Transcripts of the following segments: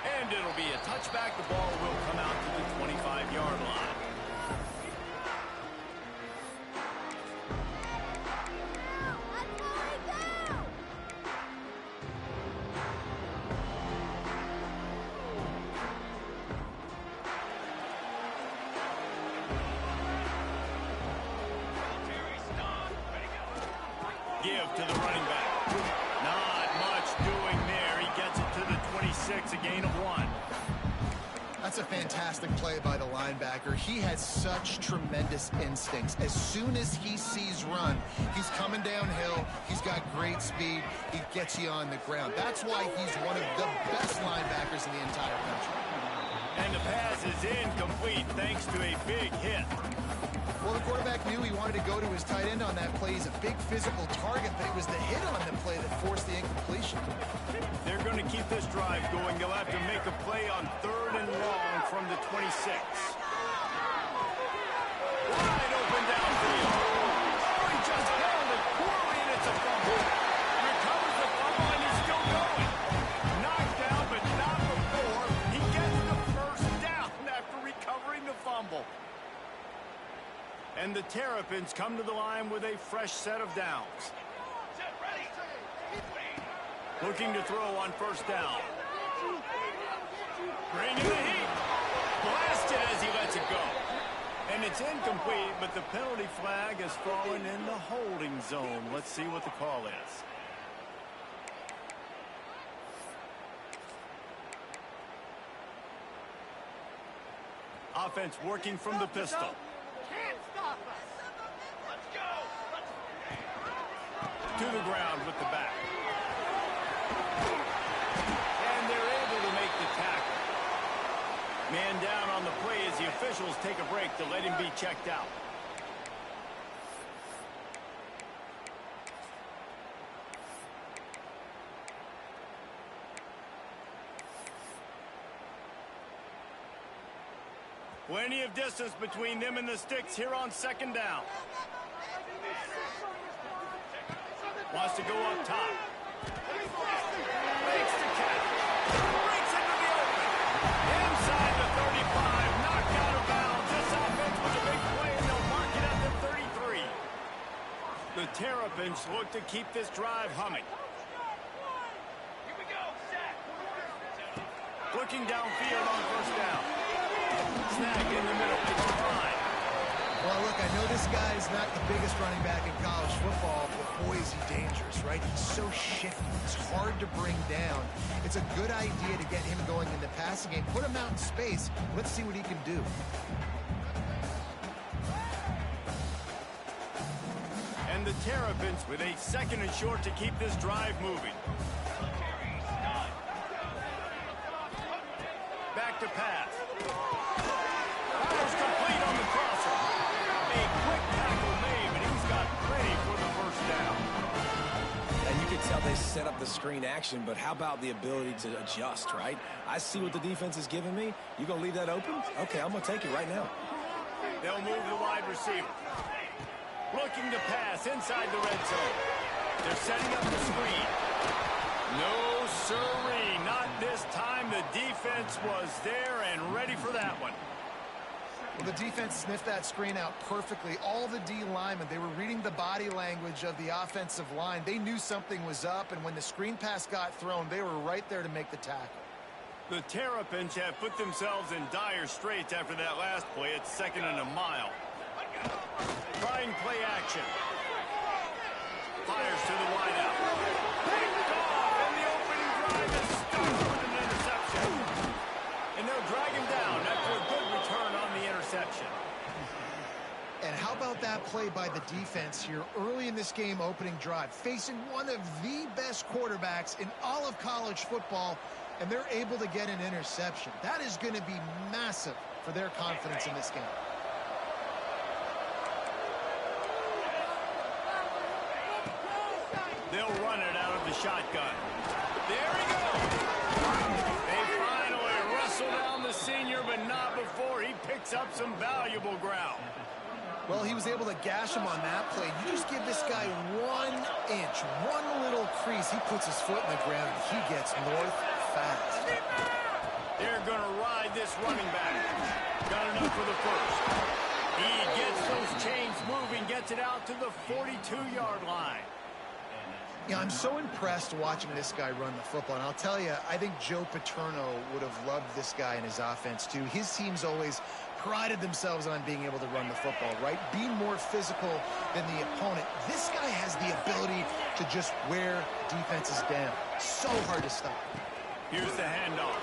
And it'll be a touchback. The ball will come out to the 25-yard line. Give to the running back. Not much doing there. He gets it to the 26, a gain of 1. That's a fantastic play by the linebacker. He has such tremendous instincts. As soon as he sees run, he's coming downhill. He's got great speed. He gets you on the ground. That's why he's one of the best linebackers in the entire country. And the pass is incomplete thanks to a big hit. Well, the quarterback knew he wanted to go to his tight end on that play. He's a big physical target, but it was the hit on the play that forced the incompletion. They're going to keep this drive going. They'll have to make a play on 3rd and long from the 26. Wide open downfield. Oh, he just held it poorly, and it's a fumble. Recovers the fumble, and he's still going. Knocked down, but not before. He gets the first down after recovering the fumble. And the Terrapins come to the line with a fresh set of downs. Looking to throw on 1st down. Bringing the heat. Blasted as he lets it go. And it's incomplete, but the penalty flag has fallen in the holding zone. Let's see what the call is. Offense working from the pistol. To the ground with the back. And they're able to make the tackle. Man down on the play as the officials take a break to let him be checked out. Plenty of distance between them and the sticks here on 2nd down. Wants to go up top. Makes the catch. Breaks into the open. Inside the 35. Knocked out of bounds. This offense was a big play, and they'll mark it at the 33. The Terrapins look to keep this drive humming. Here we go. Looking downfield on 1st down. Snag in the middle. It's fine. Well, look, I know this guy is not the biggest running back in college football, but boy, is he dangerous, right? He's so shifty. He's hard to bring down. It's a good idea to get him going in the passing game. Put him out in space. Let's see what he can do. And the Terrapins with a 2nd and short to keep this drive moving. Back to pass. Fires complete on the crosser. A quick tackle made, but he's got plenty for the 1st down. And you can tell they set up the screen action, but how about the ability to adjust, right? I see what the defense is giving me. You going to leave that open? Okay, I'm going to take it right now. They'll move the wide receiver. Looking to pass inside the red zone. They're setting up the screen. No, sirree, not this time. The defense was there and ready for that one. Well, the defense sniffed that screen out perfectly. All the D linemen, they were reading the body language of the offensive line. They knew something was up, and when the screen pass got thrown, they were right there to make the tackle. The Terrapins have put themselves in dire straits after that last play. It's 2nd and a mile. Trying play action. Fires to the wideout. Picked off, and the opening drive is stopped with an interception. And they'll drag him down after a good return on the interception. And how about that play by the defense here early in this game opening drive, facing one of the best quarterbacks in all of college football, and they're able to get an interception. That is going to be massive for their confidence in this game. They'll run it out of the shotgun. There he goes. They finally wrestle down the senior, but not before he picks up some valuable ground. Well, he was able to gash him on that play. You just give this guy 1 inch, one little crease, he puts his foot in the ground, and he gets north fast. this running back. Got enough for the first. He gets those chains moving, gets it out to the 42-yard line. Yeah, I'm so impressed watching this guy run the football. And I'll tell you, I think Joe Paterno would have loved this guy in his offense, too. His teams always prided themselves on being able to run the football, right? Being more physical than the opponent. This guy has the ability to just wear defenses down. So hard to stop. Here's the handoff.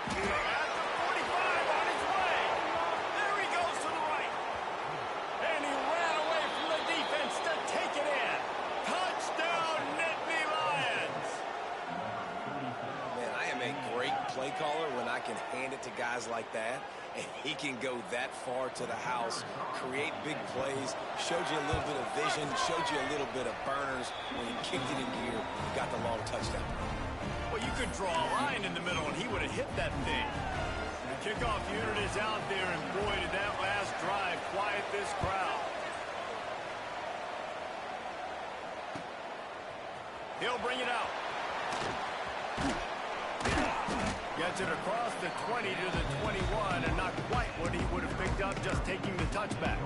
At the 45, on his way. There he goes to the right. And he ran away from the defense to take it in. Touchdown, Nittany Lions. Man, I am a great play caller when I can hand it to guys like that. And he can go that far to the house, create big plays, showed you a little bit of vision, showed you a little bit of burners when he kicked it in gear and got the long touchdown. Well, you could draw a line in the middle, and he would have hit that thing. The kickoff unit is out there, and boy, did that last drive quiet this crowd. He'll bring it out. Gets it across the 20 to the 21, and not quite what he would have picked up just taking the touchback.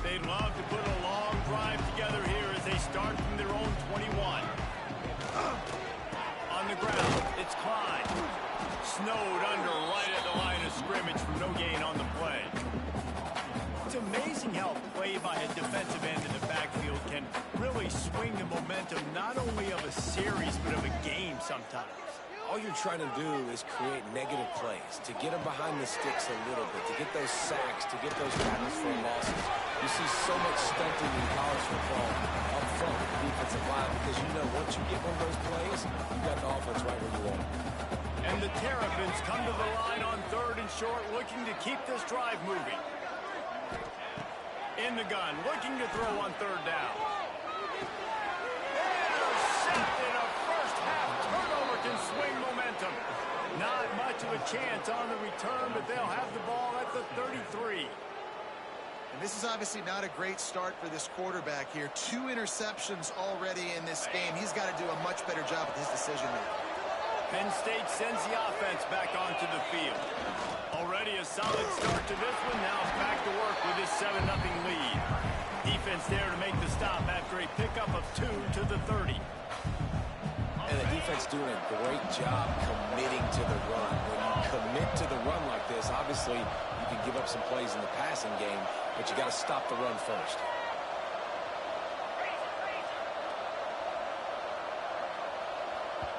They'd love to put a long drive together here as they start from their own 21. On the ground, it's Klein. Snowed under right at the line of scrimmage from no gain on the play. It's amazing how play by a defensive end in the backfield can really swing the momentum not only of a series but of a game sometimes. All you're trying to do is create negative plays, to get them behind the sticks a little bit, to get those sacks, to get those tackles for losses. You see so much stunting in college football up front with the defensive line because you know once you get one of those plays, you got the offense right where you want it. And the Terrapins come to the line on 3rd and short, looking to keep this drive moving. In the gun, looking to throw on 3rd down. Intercepted. A first half turnover can swing momentum. Not much of a chance on the return, but they'll have the ball at the 33. And this is obviously not a great start for this quarterback here. 2 interceptions already in this game. He's got to do a much better job with his decision making. Penn State sends the offense back onto the field. Already a solid start to this one. Now back to work with his 7-0 lead. Defense there to make the stop after a pickup of 2 to the 30. And the defense doing a great job committing to the run. When you commit to the run like this, obviously you can give up some plays in the passing game, but you got to stop the run first.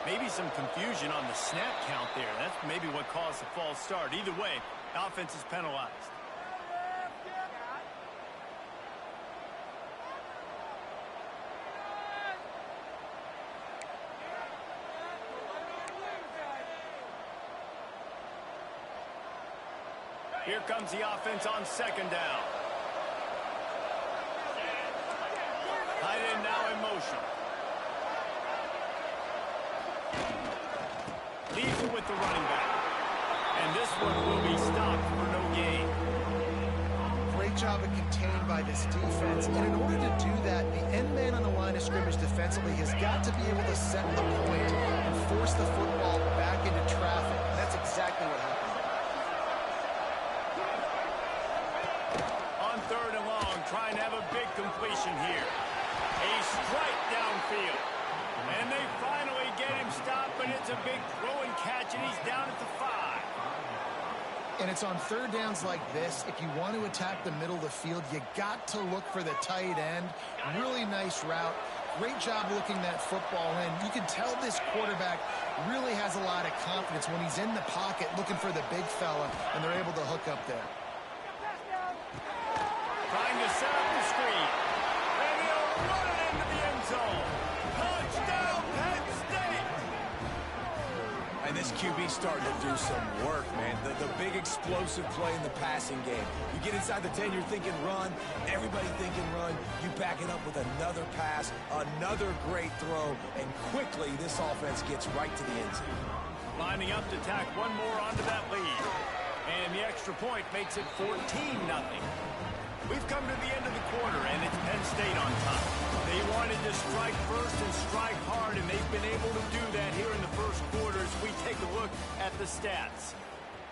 Maybe some confusion on the snap count there. That's maybe what caused the false start. Either way, offense is penalized. Here comes the offense on 2nd down. Tight end now in motion. Leaves it with the running back. And this one will be stopped for no gain. Great job of contained by this defense. And in order to do that, the end man on the line of scrimmage defensively has got to be able to set the point and force the football back into traffic. And that's exactly what happened. On 3rd and long, trying to have a big completion here. A strike downfield. And they finally get him stopped, but it's a big throw and catch, and he's down at the 5. And it's on 3rd downs like this. If you want to attack the middle of the field, you got to look for the tight end. Really nice route. Great job looking that football in. You can tell this quarterback really has a lot of confidence when he's in the pocket looking for the big fella, and they're able to hook up there. Trying to set up the screen. And he'll run it into the end zone. Touchdown, Penn State! And this QB starting to do some work, man. The big explosive play in the passing game. You get inside the 10, you're thinking run. Everybody thinking run. You back it up with another pass, another great throw, and quickly this offense gets right to the end zone. Lining up to tack one more onto that lead. And the extra point makes it 14-0. We've come to the end of the quarter, and it's Penn State on top. They wanted to strike first and strike hard, and they've been able to do that here in the first quarter as we look at the stats.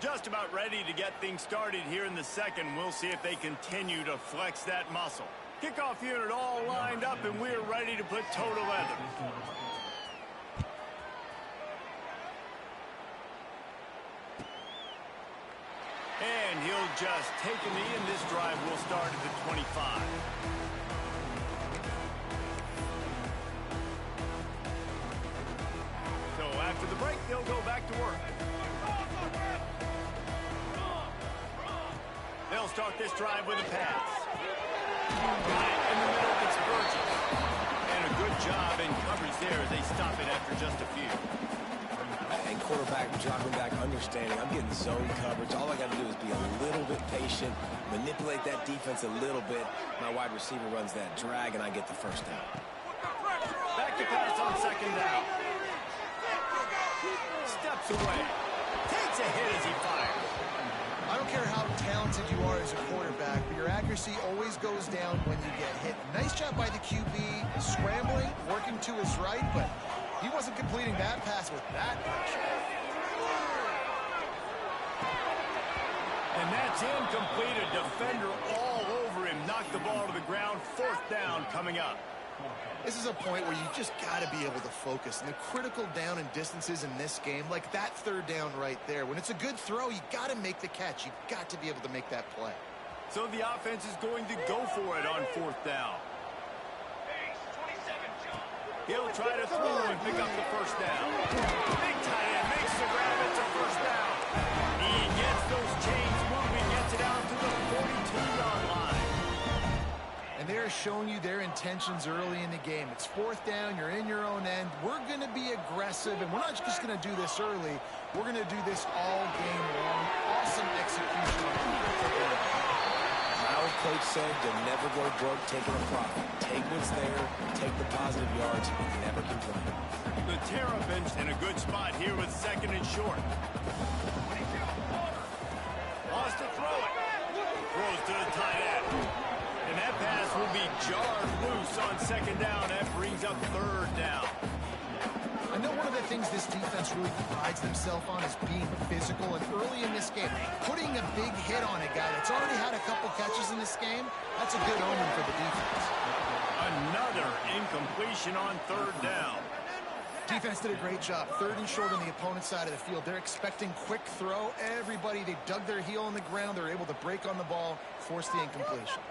Just about ready to get things started here in the second. We'll see if they continue to flex that muscle. Kickoff unit all lined up, and we're ready to put toe to leather. And he'll just take a knee, and this drive will start at the 25. So after the break, they'll go back to work. They'll start this drive with a pass. Right in the middle, it's Virgil. And a good job in coverage there as they stop it after just a few. And quarterback dropping back, understanding I'm getting zone coverage. All I got to do is be a little bit patient, manipulate that defense a little bit. My wide receiver runs that drag, and I get the first down. Back to pass on second down. Steps away. Takes a hit as he fires. I don't care how talented you are as a quarterback, but your accuracy always goes down when you get hit. Nice job by the QB, scrambling, working to his right, but he wasn't completing that pass with that pressure. And that's incomplete. A defender all over him. Knocked the ball to the ground. Fourth down coming up. This is a point where you just got to be able to focus. And the critical down and distances in this game, like that third down right there. When it's a good throw, you got to make the catch. You got to be able to make that play. So the offense is going to go for it on fourth down. He'll try to throw and pick up the first down. Big tight end makes the grab. It's a first down. He gets those chains moving, gets it out to the 42-yard line. And they're showing you their intentions early in the game. It's fourth down. You're in your own end. We're going to be aggressive, and we're not just going to do this early. We're going to do this all game long. Awesome execution. My old coach said you'll never go broke taking a profit. Take what's there, take the positive yards, and never complain. The Terrapins in a good spot here with second and short. Wants to throw it. Throws to the tight end. And that pass will be jarred loose on second down. That brings up third down. I know one of the things this defense really prides themselves on is being physical, and early in this game, putting a big hit on a guy that's already had a couple catches in this game, that's a good omen for the defense. Another incompletion on third down. Defense did a great job. Third and short on the opponent's side of the field. They're expecting quick throw. Everybody, they dug their heel on the ground. They're able to break on the ball, force the incompletion.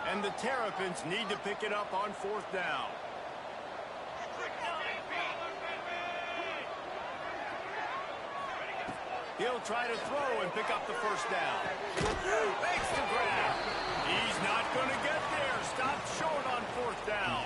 And the Terrapins need to pick it up on fourth down. He'll try to throw and pick up the first down. Makes the grab. He's not going to get there. Stopped short on fourth down.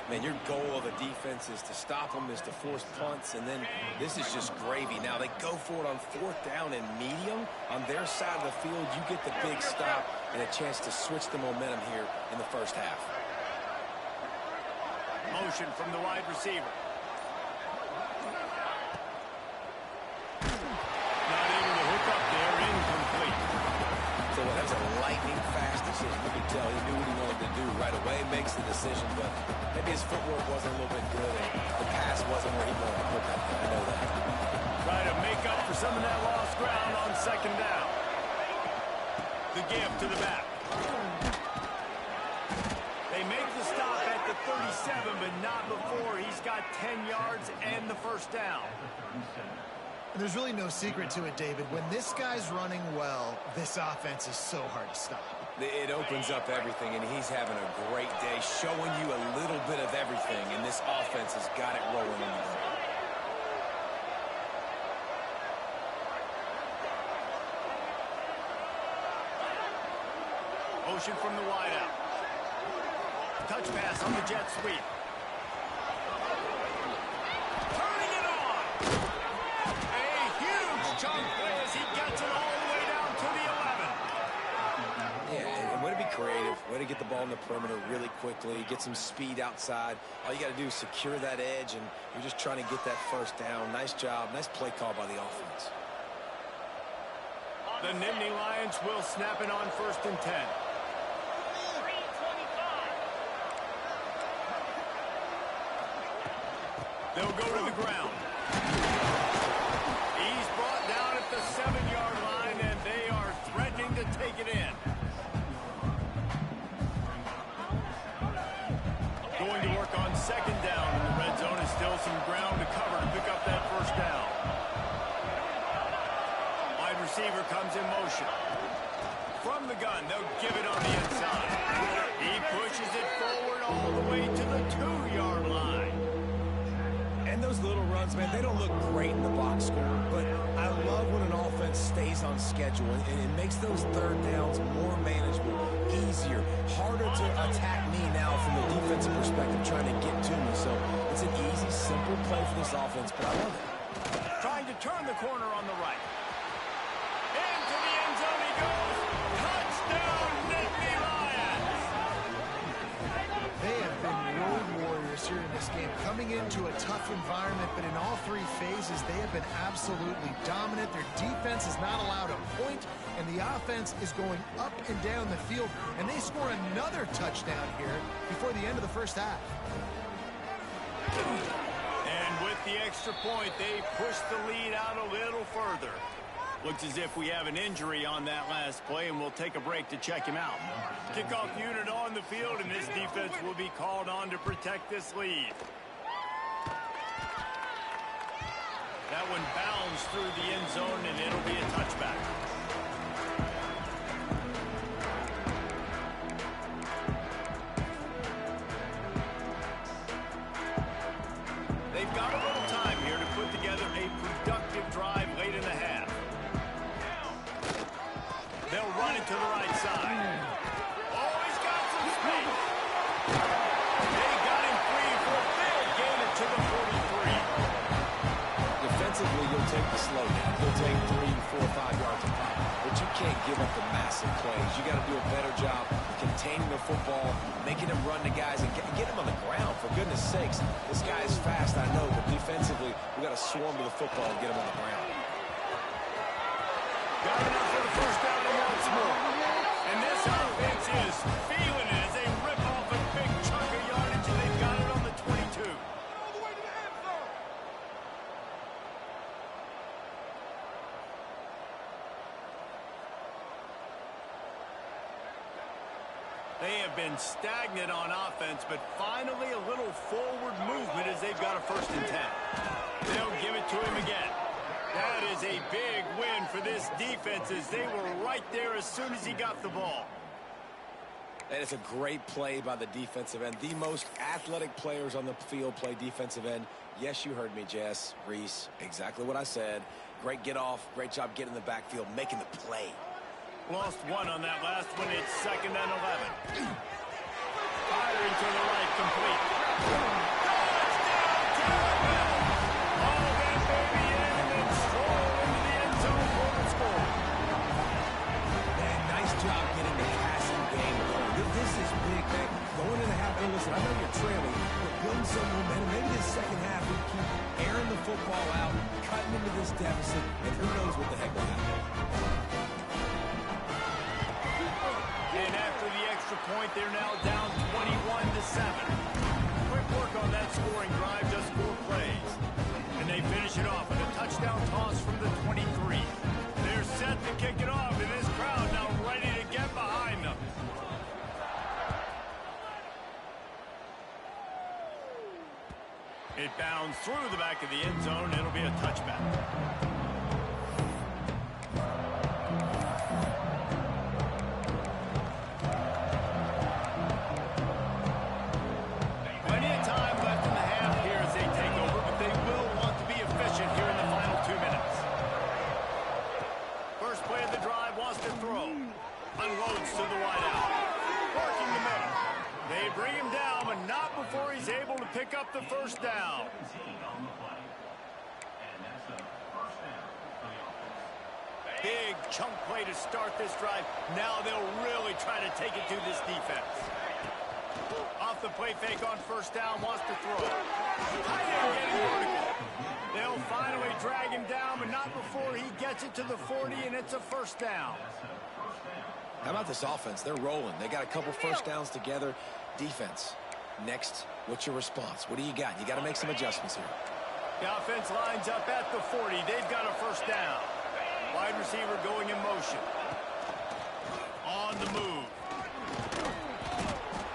Man, your goal of a defense is to stop them, is to force punts, and then this is just gravy. Now, they go for it on fourth down and medium. On their side of the field, you get the big stop and a chance to switch the momentum here in the first half. Motion from the wide receiver. Not able to hook up there. Incomplete. So that was a lightning-fast decision. You could tell he knew what he wanted to do right away, makes the decision, but maybe his footwork wasn't a little bit good, and the pass wasn't where he wanted to put that. I know that. Try to make up for some of that lost ground on second down. The give to the back. They make the stop at the 37, but not before he's got 10 yards and the first down. And there's really no secret to it, David. When this guy's running well, this offense is so hard to stop. It opens up everything, and he's having a great day, showing you a little bit of everything, and this offense has got it rolling in the ground. Motion from the wideout. Touch pass on the jet sweep. Turning it on. A huge chunk play as he gets it all the way down to the 11. Yeah, and way to be creative, way to get the ball in the perimeter really quickly, get some speed outside. All you got to do is secure that edge, and you're just trying to get that first down. Nice job, nice play call by the offense. The Nittany Lions will snap it on first and 10. They'll go to the ground. He's brought down at the 7-yard line, and they are threatening to take it in. Going to work on second down in the red zone. Is still some ground to cover to pick up that first down. Wide receiver comes in motion. From the gun, they'll give it on the inside. He pushes it forward all the way to the 2-yard line. And those little runs, man, they don't look great in the box score, but I love when an offense stays on schedule, and it makes those third downs more manageable, easier, harder to attack me now from the defensive perspective, trying to get to me. So it's an easy, simple play for this offense, but I love it. Trying to turn the corner on the right. Into the end zone he goes. Touchdown, Nittany Lions! They have been road warriors here in this game, coming into a tough environment, but in all three phases, they have been absolutely dominant. Their defense is not allowed a point, and the offense is going up and down the field, and they score another touchdown here before the end of the first half. And with the extra point, they push the lead out a little further. Looks as if we have an injury on that last play, and we'll take a break to check him out. Kickoff unit on the field, and this defense will be called on to protect this lead. That one bounds through the end zone, and it'll be a touchback. They've got a little time here to put together a productive drive late in the half. They'll run it to the right side. Oh, he's got some space. They got him free for a big gain it to the 43. Defensively, you'll take the slow down. You'll take 3, 4, 5 yards of pop. But you can't give up the massive plays. You got to do a better job containing the football, making him run the guys, and get him on the ground. For goodness sakes, this guy is fast, I know, but defensively, we got to swarm to the football and get him on the ground. Got enough for the first down and once more. And this offense is feeling it as they rip off a big chunk of yardage, and they've got it on the 22. They have been stagnant on offense, but finally a little forward movement as they've got a 1st and 10. They'll give it to him again. That is a big win for this defense as they were right there as soon as he got the ball. And it's a great play by the defensive end. The most athletic players on the field play defensive end. Yes, you heard me, Jess, Reese. Exactly what I said. Great get off. Great job getting in the backfield, making the play. Lost one on that last one. It's 2nd and 11. Firing to the right, complete. Touchdown, Tampa! All that baby in and then stroll into the end zone for the score. Man, nice job getting the passing game going. This is big, man. Going into half, and listen, I know you're trailing, but building some momentum. Maybe this second half we keep airing the football out, cutting into this deficit, and who knows what the heck will happen. And after the extra point, they're now down 21-7. Quick work on that scoring drive, just 4 plays. And they finish it off with a touchdown toss from the 23. They're set to kick it off, and this crowd now ready to get behind them. It bounds through the back of the end zone. It'll be a touchback. Plenty of time left in the half here as they take over, but they will want to be efficient here in the final 2 minutes. First play of the drive, wants to throw. Unloads to the wideout. Working the middle. They bring him down, but not before he's able to pick up the first down. Big chunk play to start this drive. Now they'll really try to take it to this defense. Off the play fake on first down, wants to throw. Tight end getting vertical. They'll finally drag him down, but not before he gets it to the 40, and it's a first down. How about this offense? They're rolling. They got a couple first downs together. Defense. Next, what's your response? What do you got? You got to make some adjustments here. The offense lines up at the 40. They've got a first down. Wide receiver going in motion. On the move.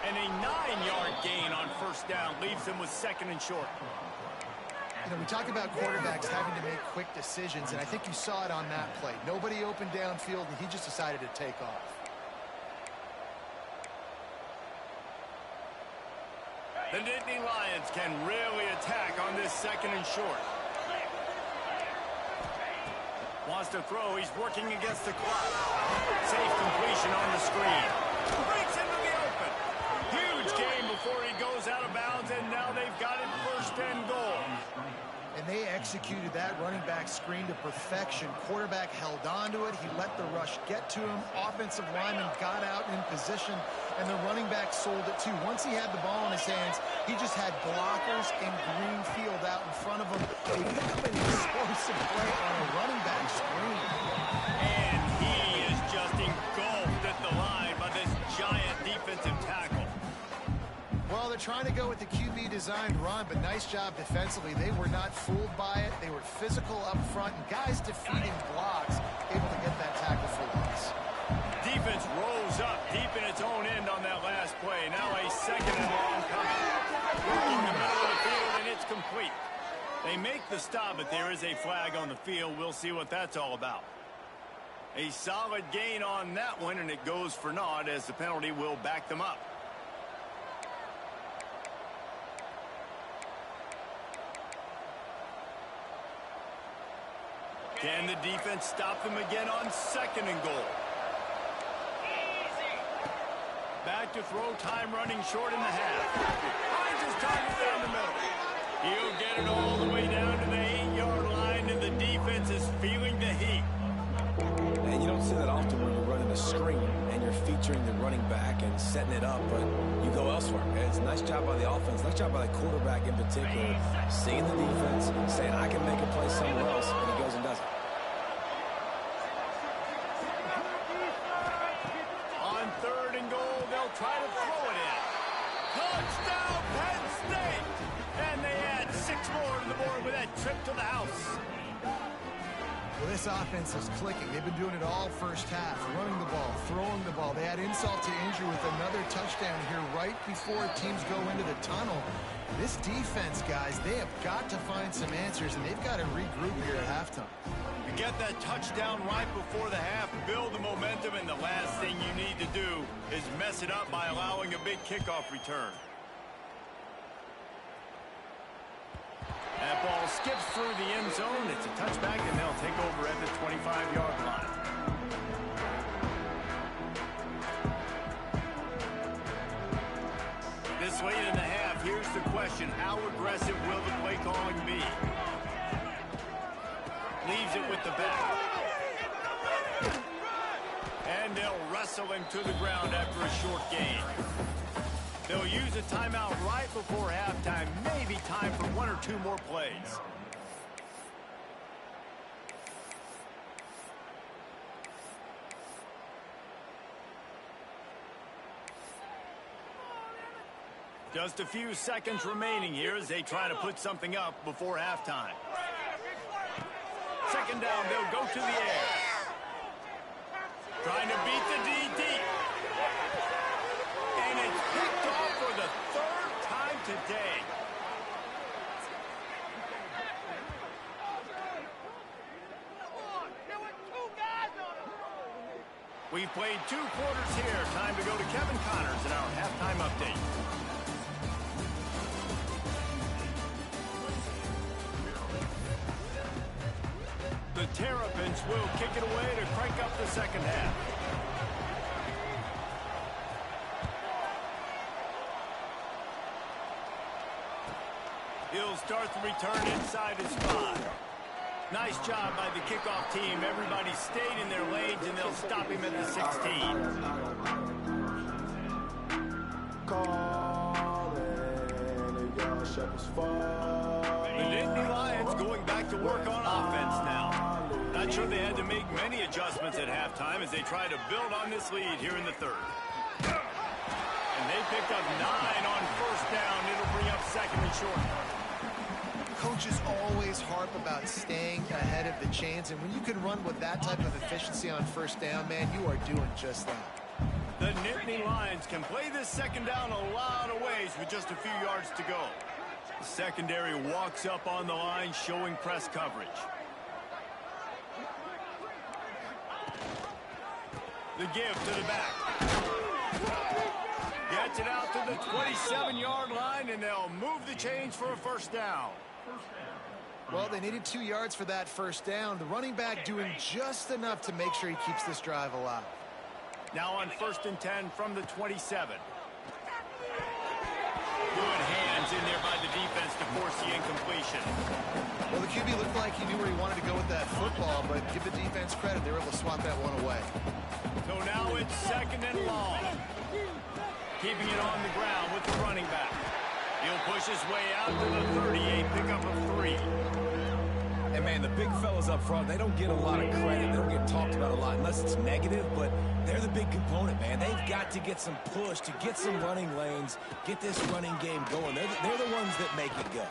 And a 9-yard gain on first down leaves them with second and short. You know, we talk about quarterbacks having to make quick decisions, and I think you saw it on that play. Nobody opened downfield, and he just decided to take off. The Nittany Lions can really attack on this second and short. Wants to throw. He's working against the clock. Safe completion on the screen. Breaks into the open. Huge game before he goes out of bounds, and now they've got it first and goal. And they executed that running back screen to perfection. Quarterback held on to it. He let the rush get to him. Offensive lineman got out in position, and the running back sold it too. Once he had the ball in his hands, he just had blockers in green field out in front of him. They pick up an explosive play on a running back screen. And he is just engulfed at the line by this giant defensive tackle. Well, they're trying to go with the QB-designed run, but nice job defensively. They were not fooled by it. They were physical up front, and guys defeating blocks, able to get that tackle for loss. Defense rose up deep in its own end on that last play. Now a second and long coming. Working the middle of the field, and it's complete. They make the stop, but there is a flag on the field. We'll see what that's all about. A solid gain on that one, and it goes for naught as the penalty will back them up. Can the defense stop them again on second and goal? Back to throw, time running short in the half. Finds his target down the middle. He'll get it all the way down to the 8-yard line, and the defense is feeling the heat. And you don't see that often when you're running a screen and you're featuring the running back and setting it up, but you go elsewhere. And it's a nice job by the offense, nice job by the quarterback in particular, seeing the defense, saying, I can make a play somewhere else, and he goes and does it. On third and goal, they'll try to throw it in. Touchdown, Penn State! And they add 6 more to the board with that trip to the house. Well, this offense is clicking. They've been doing it all first half, running the ball, throwing the ball. They add insult to injury with another touchdown here right before teams go into the tunnel. This defense, guys, they have got to find some answers, and they've got to regroup here at halftime. You get that touchdown right before the half, build the momentum, and the last thing you need to do is mess it up by allowing a big kickoff return. That ball skips through the end zone. It's a touchback, and they'll take over at the 25-yard line. This late in the half, here's the question. How aggressive will the play calling be? Leaves it with the back. And they'll wrestle him to the ground after a short gain. They'll use a timeout right before halftime. Maybe time for 1 or 2 more plays. Just a few seconds remaining here as they try to put something up before halftime. Second down, they'll go to the air. Trying to beat the DT. And it's picked off for the 3rd time today. We've played 2 quarters here. Time to go to Kevin Connors in our halftime update. The Terrapins will kick it away to crank up the second half. He'll start the return inside his 5. Nice job by the kickoff team. Everybody stayed in their lanes, and they'll stop him at the 16. The Nittany Lions going back to work on offense now. Not sure they had to make many adjustments at halftime as they try to build on this lead here in the 3rd. And they picked up 9 on first down. It'll bring up second and short. Coaches always harp about staying ahead of the chains, and when you can run with that type of efficiency on first down, man, you are doing just that. The Nittany Lions can play this second down a lot of ways with just a few yards to go. The secondary walks up on the line, showing press coverage. The give to the back. Gets it out to the 27-yard line, and they'll move the chains for a first down. Well, they needed 2 yards for that first down. The running back doing just enough to make sure he keeps this drive alive. Now on 1st and 10 from the 27. Good hands in there by the defense to force the incompletion. Well, the QB looked like he knew where he wanted to go with that football, but give the defense credit. They were able to swat that one away. So now it's 2nd and long. Keeping it on the ground with the running back. He'll push his way out to the 38, pickup of 3. And, man, the big fellas up front, they don't get a lot of credit. They don't get talked about a lot unless it's negative, but they're the big component, man. They've got to get some push, to get some running lanes, get this running game going. They're the ones that make it go.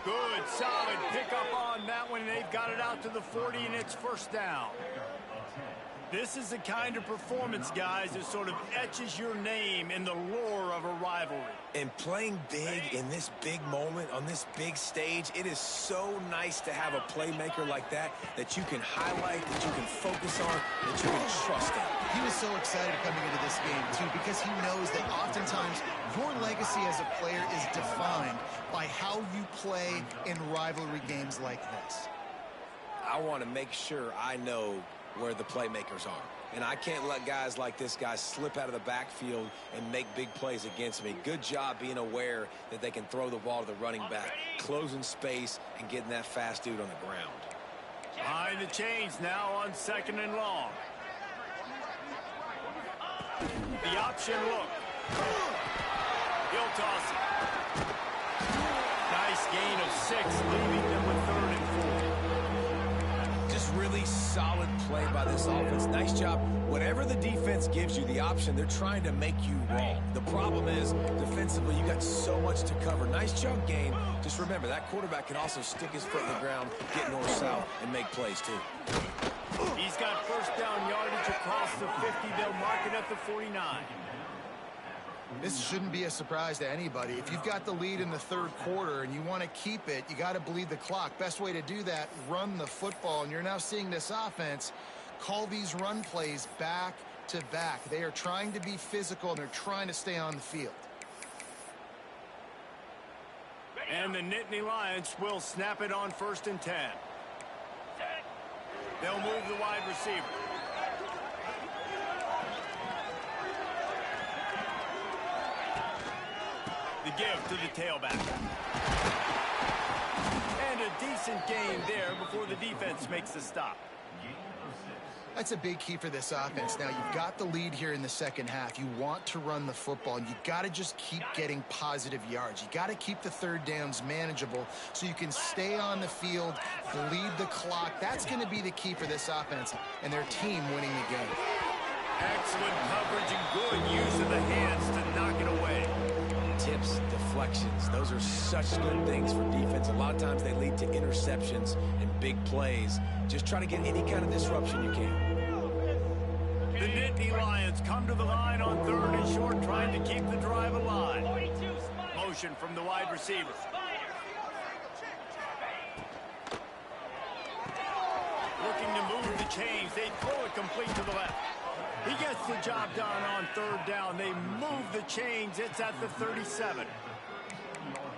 Good, solid pickup on that one. They've got it out to the 40, and it's first down. This is the kind of performance, guys, that sort of etches your name in the lore of a rivalry. And playing big in this big moment, on this big stage, it is so nice to have a playmaker like that you can highlight, that you can focus on, that you can trust in. He was so excited coming into this game, too, because he knows that oftentimes your legacy as a player is defined by how you play in rivalry games like this. I want to make sure I know where the playmakers are. And I can't let guys like this guy slip out of the backfield and make big plays against me. Good job being aware that they can throw the ball to the running back, closing space, and getting that fast dude on the ground. Behind the chains now on 2nd and long. The option look. He'll toss it. Nice gain of 6, leaving them with 3rd and 4. Just really solid play by this offense. Nice job. Whatever the defense gives you the option, they're trying to make you wrong. The problem is, defensively, you got so much to cover. Nice chunk gain. Just remember, that quarterback can also stick his foot in the ground, get north-south, and make plays, too. He's got first down yardage across the 50. They'll mark it at the 49. This shouldn't be a surprise to anybody. If you've got the lead in the 3rd quarter and you want to keep it, you got to bleed the clock. Best way to do that, run the football. And you're now seeing this offense call these run plays back to back. They are trying to be physical, and they're trying to stay on the field. And the Nittany Lions will snap it on 1st and 10. They'll move the wide receiver. The give to the tailback. And a decent gain there before the defense makes the stop. That's a big key for this offense. Now, you've got the lead here in the second half. You want to run the football, and you got to just keep getting positive yards. You got to keep the 3rd downs manageable so you can stay on the field, bleed the clock. That's going to be the key for this offense and their team winning the game. Excellent coverage and good use of the hands to knock it away. Tips, deflections, those are such good things for defense. A lot of times they lead to interceptions and big plays. Just try to get any kind of disruption you can. The Nittany Lions come to the line on 3rd and short, trying to keep the drive alive. Motion from the wide receiver. Looking to move the chains. They throw it complete to the left. He gets the job done on 3rd down. They move the chains. It's at the 37.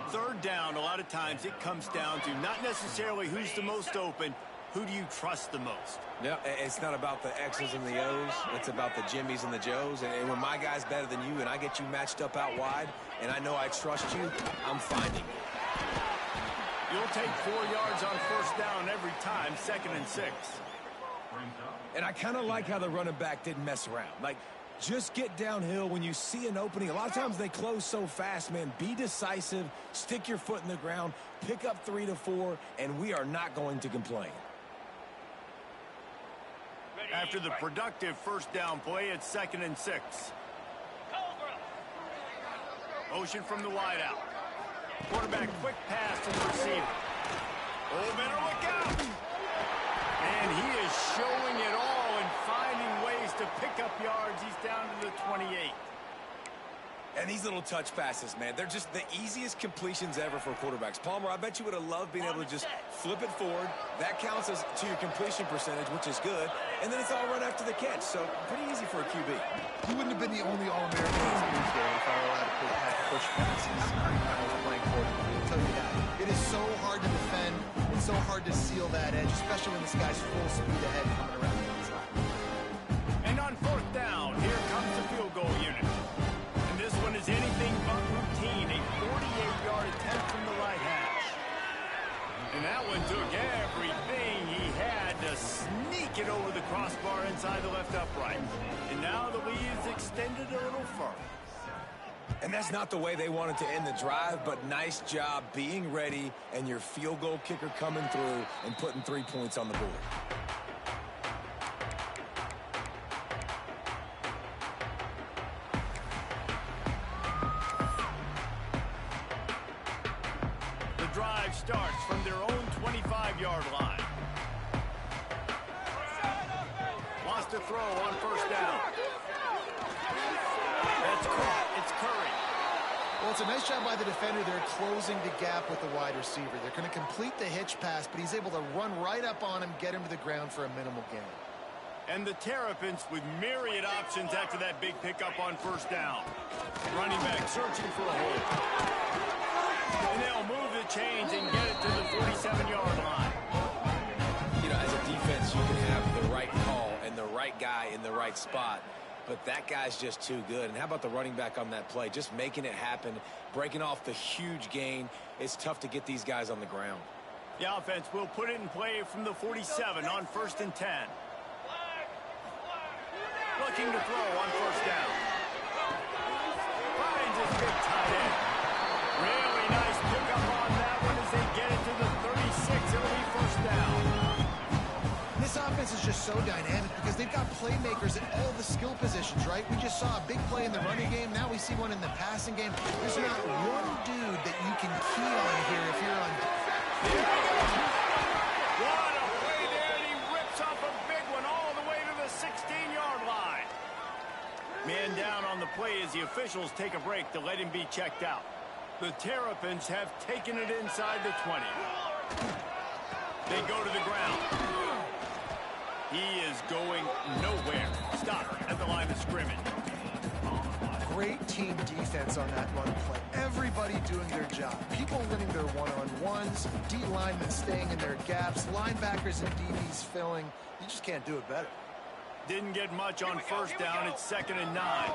3rd down, a lot of times it comes down to not necessarily who's the most open, who do you trust the most? Yeah, it's not about the X's and the O's. It's about the Jimmys and the Joes. And when my guy's better than you and I get you matched up out wide and I know I trust you, I'm finding you. You'll take 4 yards on 1st down every time, 2nd and 6. And I kind of like how the running back didn't mess around. Like, just get downhill when you see an opening. A lot of times they close so fast, man. Be decisive, stick your foot in the ground, pick up 3 to 4, and we are not going to complain. After the productive 1st down play, it's 2nd and 6. Motion from the wide out. Quarterback quick pass to the receiver. Oh, better look out. And he is showing it all and finding ways to pick up yards. He's down to the 28. And these little touch passes, man, they're just the easiest completions ever for quarterbacks. Palmer, I bet you would have loved being able to just flip it forward. That counts as to your completion percentage, which is good. And then it's all right after the catch. So pretty easy for a QB. He wouldn't have been the only All-American in Tuesday if I were allowed to push passes when I was playing quarterback. I'll tell you that. It is so hard to defend. It's so hard to seal that edge, especially when this guy's full speed ahead coming around the inside. And on fourth down, here comes the field goal unit. This one is anything but routine, a 48-yard attempt from the right hash. And that one took everything he had to sneak it over the crossbar inside the left upright. And now the lead is extended a little further. And that's not the way they wanted to end the drive, but nice job being ready and your field goal kicker coming through and putting 3 points on the board. Drive starts from their own 25-yard line. Wants to throw on first down. That's caught. It's Curry. Well, it's a nice job by the defender. They're closing the gap with the wide receiver. They're going to complete the hitch pass, but he's able to run right up on him, get him to the ground for a minimal gain. And the Terrapins with myriad options after that big pickup on first down. Running back searching for a hole. And they'll move the chains and get it to the 47-yard line. You know, as a defense, you can have the right call and the right guy in the right spot, but that guy's just too good. And how about the running back on that play? Just making it happen, breaking off the huge gain. It's tough to get these guys on the ground. The offense will put it in play from the 47 on 1st and 10. Looking to throw on first down. Finds his big tight end. Really nice pickup on that one as they get it to the 36. It'll be first down. This offense is just so dynamic because they've got playmakers at all the skill positions, right? We just saw a big play in the running game. Now we see one in the passing game. There's not one dude that you can key on here if you're on. There he goes. What a play there, and he rips off a big one all the way to the 16-yard line. Man down on the play as the officials take a break to let him be checked out. The Terrapins have taken it inside the 20. They go to the ground. He is going nowhere. Stop at the line of scrimmage. Great team defense on that run play. Everybody doing their job. People winning their one-on-ones, D linemen staying in their gaps, linebackers and DBs filling. You just can't do it better. Didn't get much on first down. It's 2nd and 9.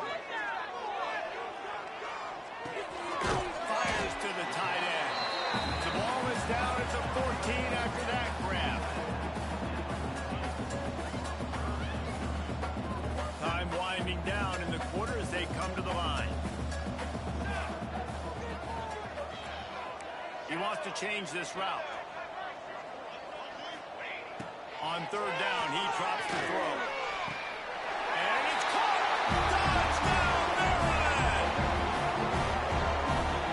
Fires to the tight end. The ball is down at the 14 after that grab. Time winding down in the quarter as they come to the line. He wants to change this route. On 3rd down, he drops the throw. And it's caught! Touchdown, Maryland!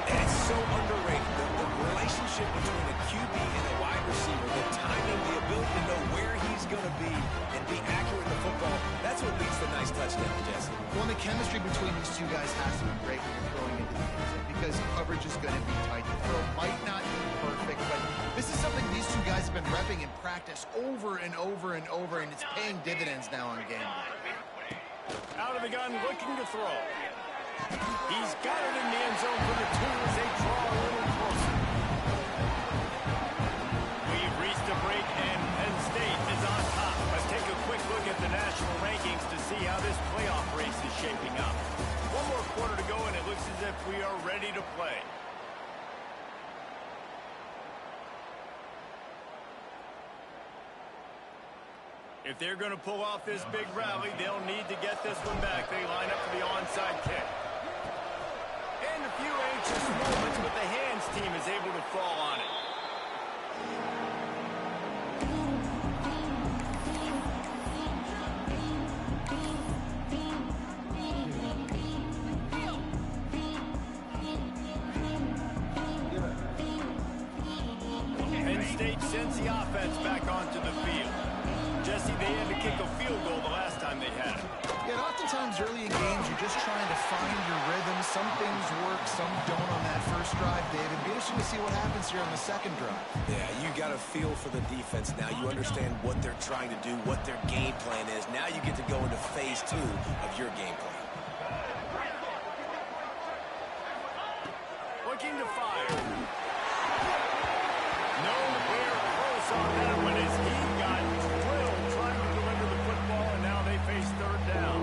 And it's so underrated, the relationship between the QB and the wide receiver, the timing, the ability to know where he's going to be and be accurate in the football, that's what leads to nice touchdowns, Jesse. Well, the chemistry between these two guys has to be great when you're throwing into the end zone because coverage is going to be tight. The throw might not be perfect, but this is something these two guys have been repping in practice over and over and over, and it's paying dividends now on game day. Out of the gun, looking to throw. He's got it in the end zone for the 2 as they draw a little closer. We've reached a break, and Penn State is on top. Let's take a quick look at the national rankings to see how this playoff race is shaping up. One more quarter to go, and it looks as if we are ready to play. If they're going to pull off this big rally, they'll need to get this one back. They line up for the onside kick. And a few anxious moments, but the hands team is able to fall on it. the offense back onto the field. Jesse, they had to kick a field goal the last time they had it. Yeah, and oftentimes early in games, you're just trying to find your rhythm. Some things work, some don't on that first drive, David. Be interesting to see what happens here on the second drive. Yeah, you got a feel for the defense now. You understand what they're trying to do, what their game plan is. Now you get to go into phase 2 of your game plan. Looking to fire. Nowhere close on that one as he got drilled trying to deliver the football, and now they face third down.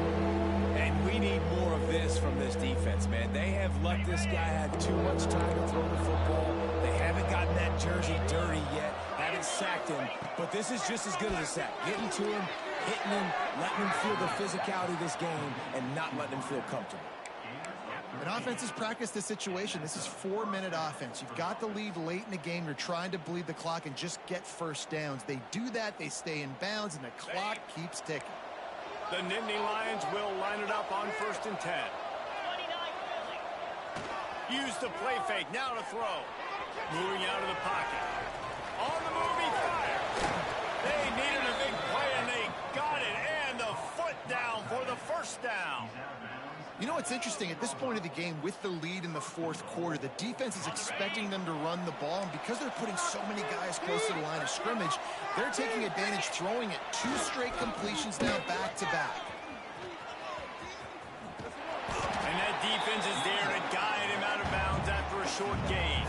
And we need more of this from this defense, man. They have let this guy have too much time to throw the football. They haven't gotten that jersey dirty yet, haven't sacked him, but this is just as good as a sack. Getting to him, hitting him, letting him feel the physicality of this game, and not letting him feel comfortable. And offenses practice this situation. This is 4-minute offense. You've got the lead late in the game. You're trying to bleed the clock and just get first downs. They do that. They stay in bounds, and the clock keeps ticking. The Nittany Lions will line it up on 1st and 10. Use the play fake. Now to throw. Moving out of the pocket. On the move, he fires. They needed a big play, and they got it. And the foot down for the first down. You know what's interesting? At this point of the game, with the lead in the fourth quarter, the defense is expecting them to run the ball, and because they're putting so many guys close to the line of scrimmage, they're taking advantage, throwing it 2 straight completions now back-to-back. And that defense is there to guide him out of bounds after a short gain.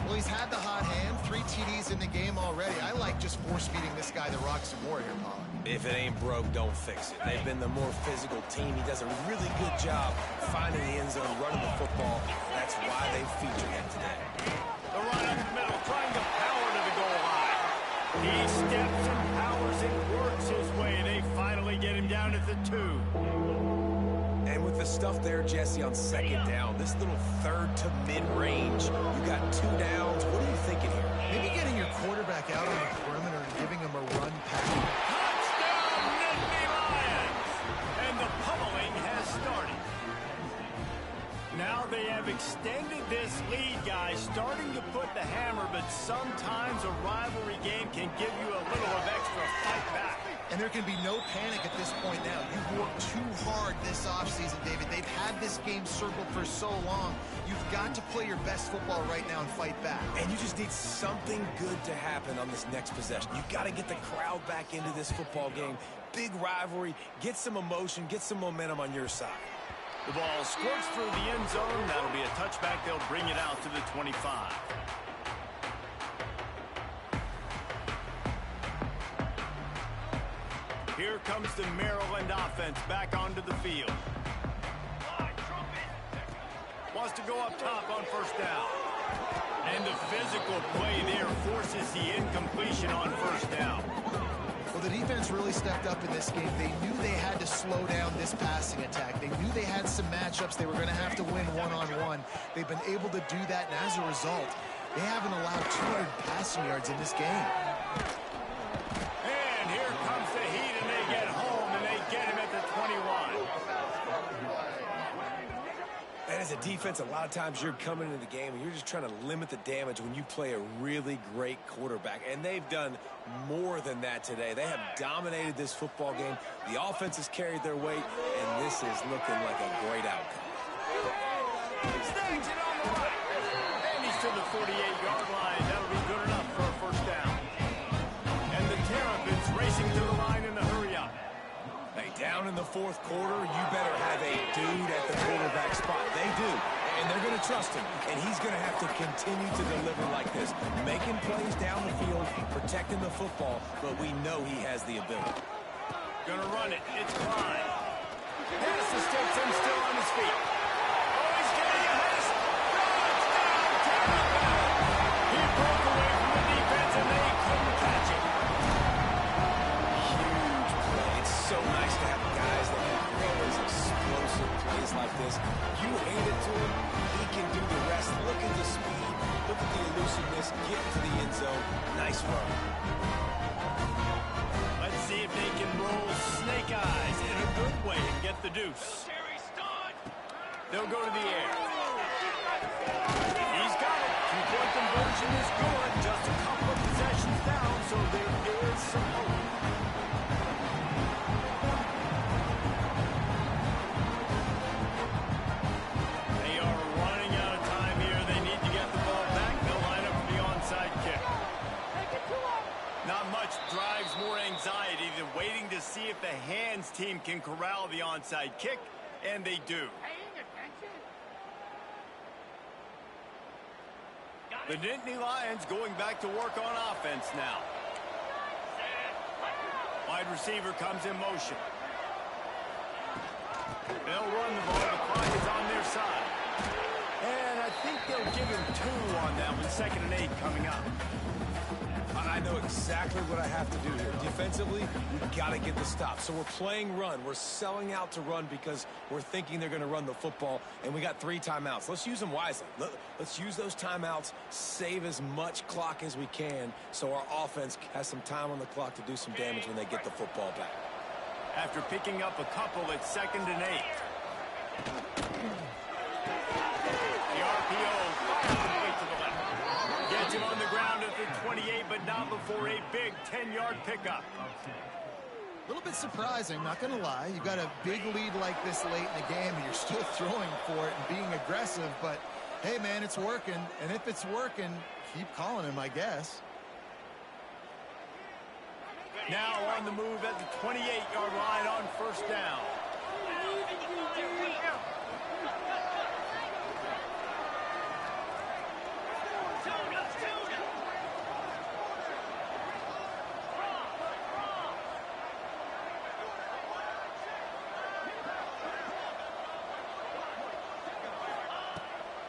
Well, he's had the hot hand, 3 TDs in the game already. I like just force-feeding this guy the rock some more here, Paul. If it ain't broke, don't fix it. They've been the more physical team. He does a really good job finding the end zone, running the football. That's why they featured him today. The run up the middle, trying to power to the goal line. He steps and powers and works his way. They finally get him down at the 2. And with the stuff there, Jesse, on 2nd down, this little 3rd to mid-range, you got 2 downs. What are you thinking here? Maybe getting your quarterback out on the perimeter and giving him a run pass. Now they have extended this lead, guys, starting to put the hammer, but sometimes a rivalry game can give you a little of extra fight back. And there can be no panic at this point now. You've worked too hard this offseason, David. They've had this game circled for so long. You've got to play your best football right now and fight back. And you just need something good to happen on this next possession. You've got to get the crowd back into this football game. Big rivalry. Get some emotion. Get some momentum on your side. The ball squirts through the end zone. That'll be a touchback. They'll bring it out to the 25. Here comes the Maryland offense back onto the field. Wants to go up top on 1st down. And the physical play there forces the incompletion on 1st down. Well, the defense really stepped up in this game. They knew they had to slow down this passing attack. They knew they had some matchups they were going to have to win one-on-one. They've been able to do that, and as a result, they haven't allowed 200 passing yards in this game. And here comes the heat, and they get home, and they get him at the 21. And as a defense, a lot of times you're coming into the game and you're just trying to limit the damage when you play a really great quarterback. And they've done more than that today. They have dominated this football game. The offense has carried their weight, and this is looking like a great outcome. Snags it on the right. And he's to the 48-yard line. That'll be good enough for a 1st down. And the Terrapins racing to the line in the hurry-up. Hey, down in the 4th quarter, you better have a dude at the quarterback spot. They do, and they're going to trust him, and he's going to have to continue to deliver like this, making plays down the field, protecting the football, but we know he has the ability. Going to run it. It's Klein. Passes takes him still on his feet. Oh, he's getting a pass. Touchdown, Terrapins. He broke away from the defense, and they couldn't catch it. Huge play. It's so nice to have guys that can create those explosive plays like this. You hand it to him, he can do the rest. Look at the speed, look at the elusiveness, get to the end zone. Nice run. Let's see if they can roll snake eyes in a good way and get the deuce. They'll go to the air. He's got it. 2-point conversion is good. Just a couple of possessions down. if the hands team can corral the onside kick, and they do. The Nittany Lions going back to work on offense now. Wide receiver comes in motion. They'll run the ball. The clock is on their side. And I think they'll give him 2 on that one. 2nd and 8 coming up. I know exactly what I have to do here. Defensively, we've got to get the stop. So we're playing run. We're selling out to run because we're thinking they're going to run the football, and we got 3 timeouts. Let's use them wisely. Let's use those timeouts, save as much clock as we can so our offense has some time on the clock to do some damage when they get the football back. After picking up a couple, it's 2nd and 8. The RPO complete to the left. Gets him on the ground at the 28, but not before a big 10-yard pickup. A little bit surprising, not going to lie. You've got a big lead like this late in the game, and you're still throwing for it and being aggressive. But, hey, man, it's working. And if it's working, keep calling him, I guess. Now on the move at the 28-yard line on 1st down.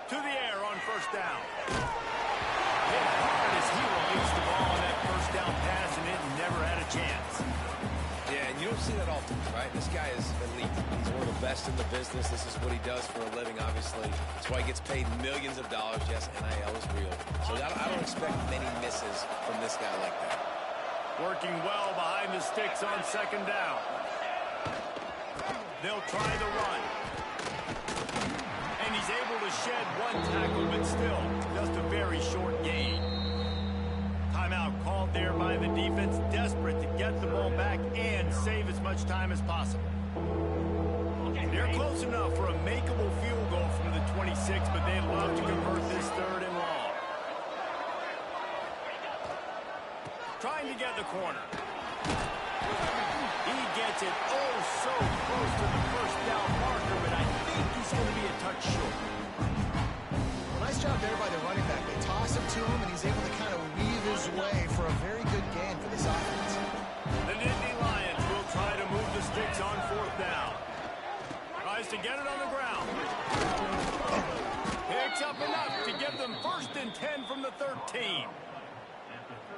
To the air on 1st down. Hit hard as he released the ball on that 1st down pass, and it never had a chance. Yeah, and you don't see that often, right? This guy is elite. He's one of the best in the business. This is what he does for a living, obviously. That's why he gets paid millions of dollars. Yes, NIL is real. So I don't expect many misses from this guy like that. Working well behind the sticks on 2nd down. They'll try the run. And he's able to shed 1 tackle, but still just a very short gain. Timeout called there by the defense, desperate to get the ball back and save as much time as possible. They're close enough for a makeable field goal from the 26, but they'd love to convert this 3rd and long. Trying to get the corner. He gets it so close to the 1st down marker, but I think he's going to be a touch short. Well, nice job there by the running back. They toss it to him, and he's able to kind of weave his way for a very good gain for this offense. The Nittany Lions will try to move the sticks on 4th down. Tries to get it on the ground. Picks up enough to give them 1st and 10 from the 13.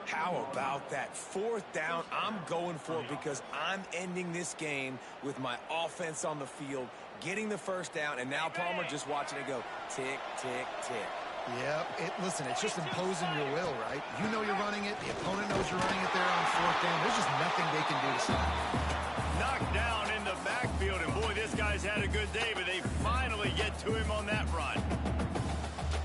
How about that 4th down? I'm going for it because I'm ending this game with my offense on the field, getting the 1st down, and now Palmer just watching it go tick, tick, tick. Yep. Listen, it's just imposing your will, right? You know you're running it. The opponent knows you're running it there on 4th down. There's just nothing they can do to stop it. Knocked down in the backfield, and boy, this guy's had a good day, but they finally get to him on that run.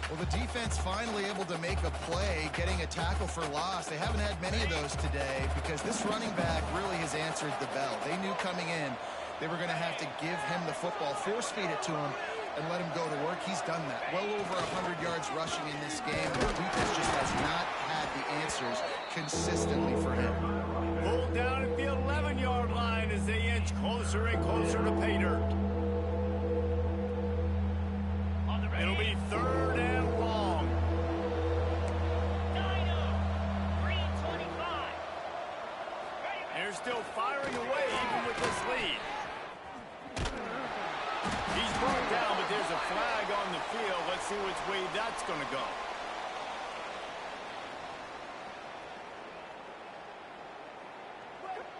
Well, the defense finally able to make a play, getting a tackle for loss. They haven't had many of those today because this running back really has answered the bell. They knew coming in they were going to have to give him the football, force feed it to him, and let him go to work. He's done that. Well over 100 yards rushing in this game. The defense just has not had the answers consistently for him. Pulled down at the 11-yard line as they inch closer and closer to pay dirt. It'll be 3rd and long. They're still firing away even with this lead. He's brought down, but there's a flag on the field. Let's see which way that's going to go.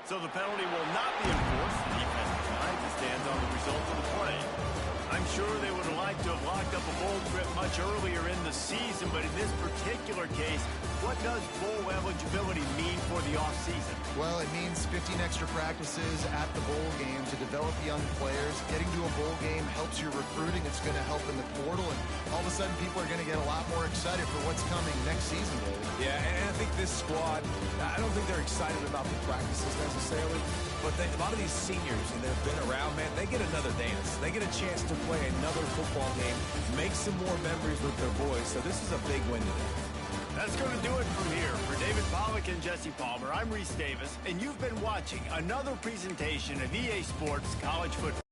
So the penalty will not be enforced. The defensive line stands on the result of the play. I'm sure they would have liked to have locked up a bowl trip much earlier in the season, but in this particular case, what does bowl eligibility mean for the offseason? Well, it means 15 extra practices at the bowl game to develop young players. Getting to a bowl game helps your recruiting. It's going to help in the portal, and all of a sudden people are going to get a lot more excited for what's coming next season, Dave. Yeah, and I think this squad, I don't think they're excited about the practices necessarily, but a lot of these seniors that have been around, man, they get another dance. They get a chance to play another football game, make some more memories with their boys, so this is a big win today. That's going to do it from here. For David Pollack and Jesse Palmer, I'm Reese Davis, and you've been watching another presentation of EA Sports College Football.